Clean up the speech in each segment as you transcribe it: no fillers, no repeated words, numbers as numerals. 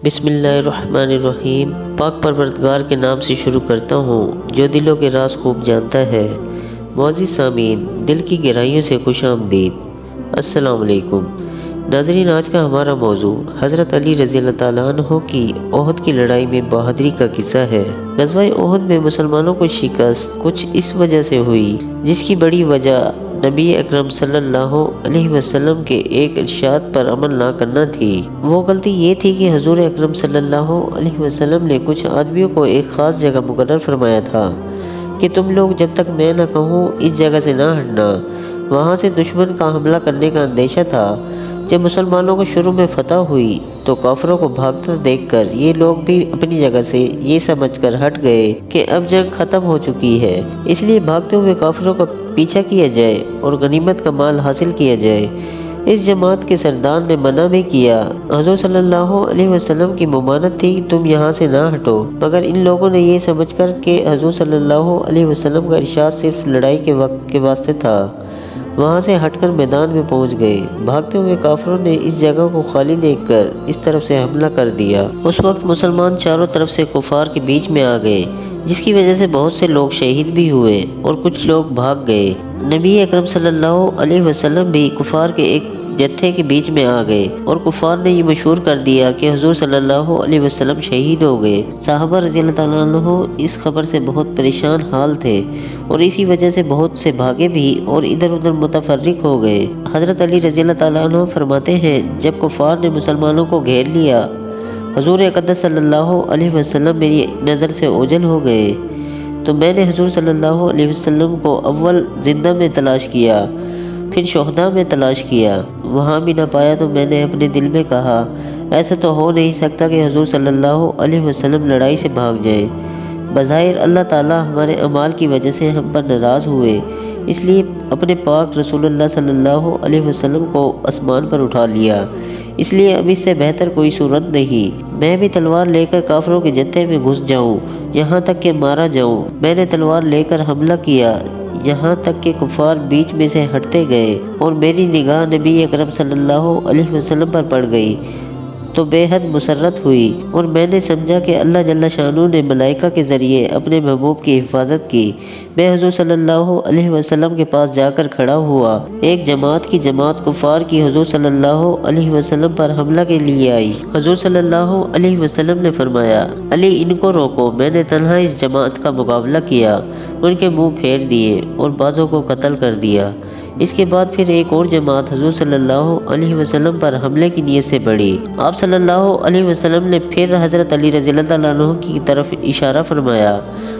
بسم اللہ الرحمن الرحیم۔ پاک پروردگار کے نام سے شروع کرتا ہوں جو دلوں کے راز خوب جانتا ہے۔ معزز سامعین، دل کی گہرائیوں سے خوش آمدید۔ السلام علیکم ناظرین، آج کا ہمارا موضوع حضرت علی رضی اللہ تعالیٰ عنہ کی احد کی لڑائی میں بہادری کا قصہ ہے۔ غزوہ احد میں مسلمانوں کو شکست کچھ اس وجہ سے ہوئی جس کی بڑی وجہ نبی اکرم صلی اللہ علیہ وسلم کے ایک ارشاد پر عمل نہ کرنا تھی۔ وہ غلطی یہ تھی کہ حضور اکرم صلی اللہ علیہ وسلم نے کچھ آدمیوں کو ایک خاص جگہ مقرر فرمایا تھا کہ تم لوگ جب تک میں نہ کہوں اس جگہ سے نہ ہٹنا۔ وہاں سے دشمن کا حملہ کرنے کا اندیشہ تھا۔ جب مسلمانوں کو شروع میں فتح ہوئی تو کافروں کو بھاگتا دیکھ کر یہ لوگ بھی اپنی جگہ سے یہ سمجھ کر ہٹ گئے کہ اب جنگ ختم ہو چکی ہے، اس لیے بھاگتے ہوئے کافروں کا پیچھا کیا جائے اور غنیمت کا مال حاصل کیا جائے۔ اس جماعت کے سردار نے منع بھی کیا۔ حضور صلی اللہ علیہ وسلم کی ممانعت تھی کہ تم یہاں سے نہ ہٹو، مگر ان لوگوں نے یہ سمجھ کر کہ حضور صلی اللہ علیہ وسلم کا ارشاد صرف لڑائی کے وقت کے واسطے تھا، وہاں سے ہٹ کر میدان میں پہنچ گئے۔ بھاگتے ہوئے کافروں نے اس جگہ کو خالی دیکھ کر اس طرف سے حملہ کر دیا۔ اس وقت مسلمان چاروں طرف سے کفار کے بیچ میں آ گئے، جس کی وجہ سے بہت سے لوگ شہید بھی ہوئے اور کچھ لوگ بھاگ گئے۔ نبی اکرم صلی اللہ علیہ وسلم بھی کفار کے ایک جتھے کے بیچ میں آ گئے اور کفار نے یہ مشہور کر دیا کہ حضور صلی اللہ علیہ وسلم شہید ہو گئے۔ صحابہ رضی اللہ تعالیٰ عنہ اس خبر سے بہت پریشان حال تھے اور اسی وجہ سے بہت سے بھاگے بھی اور ادھر ادھر متفرق ہو گئے۔ حضرت علی رضی اللہ تعالیٰ عنہ فرماتے ہیں، جب کفار نے مسلمانوں کو گھیر لیا، حضور اقدس صلی اللہ علیہ وسلم میری نظر سے اوجھل ہو گئے، تو میں نے حضور صلی اللہ علیہ وسلم کو اول زندہ میں تلاش کیا، پھر شہداء میں تلاش کیا، وہاں بھی نہ پایا تو میں نے اپنے دل میں کہا ایسا تو ہو نہیں سکتا کہ حضور صلی اللہ علیہ وسلم لڑائی سے بھاگ جائے۔ بظاہر اللہ تعالیٰ ہمارے اعمال کی وجہ سے ہم پر ناراض ہوئے، اس لیے اپنے پاک رسول اللہ صلی اللہ علیہ وسلم کو آسمان پر اٹھا لیا، اس لیے اب اس سے بہتر کوئی صورت نہیں میں بھی تلوار لے کر کافروں کے جتھے میں گھس جاؤں یہاں تک کہ مارا جاؤں۔ میں نے تلوار لے کر حملہ کیا یہاں تک کہ کفار بیچ میں سے ہٹتے گئے اور میری نگاہ نبی اکرم صلی اللہ علیہ وسلم پر پڑ گئی تو بے حد مسرت ہوئی اور میں نے سمجھا کہ اللہ جل شانہ نے ملائکہ کے ذریعے اپنے محبوب کی حفاظت کی۔ میں حضور صلی اللہ علیہ وسلم کے پاس جا کر کھڑا ہوا۔ ایک جماعت کی جماعت کفار کی حضور صلی اللہ علیہ وسلم پر حملہ کے لیے آئی۔ حضور صلی اللہ علیہ وسلم نے فرمایا، علی ان کو روکو۔ میں نے تنہا اس جماعت کا مقابلہ کیا، ان کے منہ پھیر دیے اور بعضوں کو قتل کر دیا۔ اس کے بعد پھر ایک اور جماعت حضور صلی اللہ علیہ وسلم پر حملے کی نیت سے بڑھی۔ آپ صلی اللہ علیہ وسلم نے پھر حضرت علی رضی اللہ تعالیٰ عنہ کی طرف اشارہ فرمایا،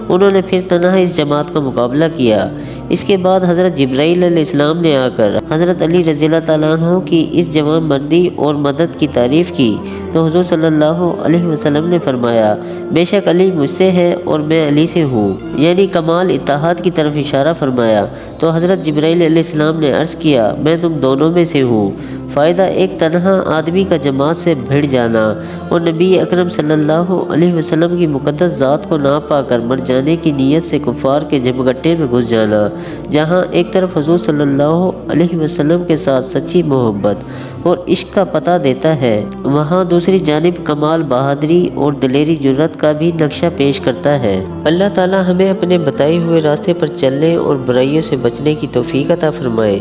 انہوں نے پھر تنہا اس جماعت کا مقابلہ کیا۔ اس کے بعد حضرت جبرائیل علیہ السلام نے آ کر حضرت علی رضی اللہ تعالیٰ عنہ کی اس جوان مردی اور مدد کی تعریف کی تو حضور صلی اللہ علیہ وسلم نے فرمایا، بے شک علی مجھ سے ہے اور میں علی سے ہوں، یعنی کمال اتحاد کی طرف اشارہ فرمایا تو حضرت جبرائیل علیہ السلام نے عرض کیا، میں تم دونوں میں سے ہوں۔ فائدہ ایک تنہا آدمی کا جماعت سے بھڑ جانا اور نبی اکرم صلی اللہ علیہ وسلم کی مقدس ذات کو نہ پا کر مر جانے کی نیت سے کفار کے جمگٹے میں گھس جانا، جہاں ایک طرف حضور صلی اللہ علیہ وسلم کے ساتھ سچی محبت اور عشق کا پتہ دیتا ہے، وہاں دوسری جانب کمال بہادری اور دلیری جرأت کا بھی نقشہ پیش کرتا ہے۔ اللہ تعالیٰ ہمیں اپنے بتائے ہوئے راستے پر چلنے اور برائیوں سے بچنے کی توفیق عطا فرمائے،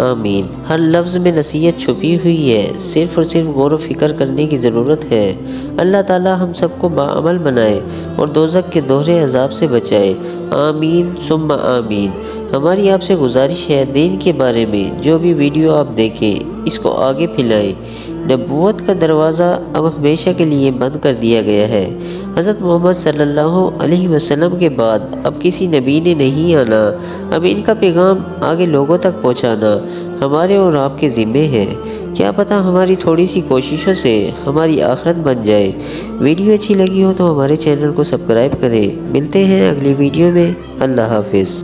آمین۔ ہر لفظ میں نصیحت چھپی ہوئی ہے، صرف اور صرف غور و فکر کرنے کی ضرورت ہے۔ اللہ تعالیٰ ہم سب کو باعمل بنائے اور دوزخ کے دوہرے عذاب سے بچائے، آمین ثم آمین۔ ہماری آپ سے گزارش ہے، دین کے بارے میں جو بھی ویڈیو آپ دیکھیں اس کو آگے پھیلائیں۔ نبوت کا دروازہ اب ہمیشہ کے لیے بند کر دیا گیا ہے۔ حضرت محمد صلی اللہ علیہ وسلم کے بعد اب کسی نبی نے نہیں آنا، اب ان کا پیغام آگے لوگوں تک پہنچانا ہمارے اور آپ کے ذمے ہے۔ کیا پتہ ہماری تھوڑی سی کوششوں سے ہماری آخرت بن جائے۔ ویڈیو اچھی لگی ہو تو ہمارے چینل کو سبسکرائب کریں۔ ملتے ہیں اگلی ویڈیو میں، اللہ حافظ۔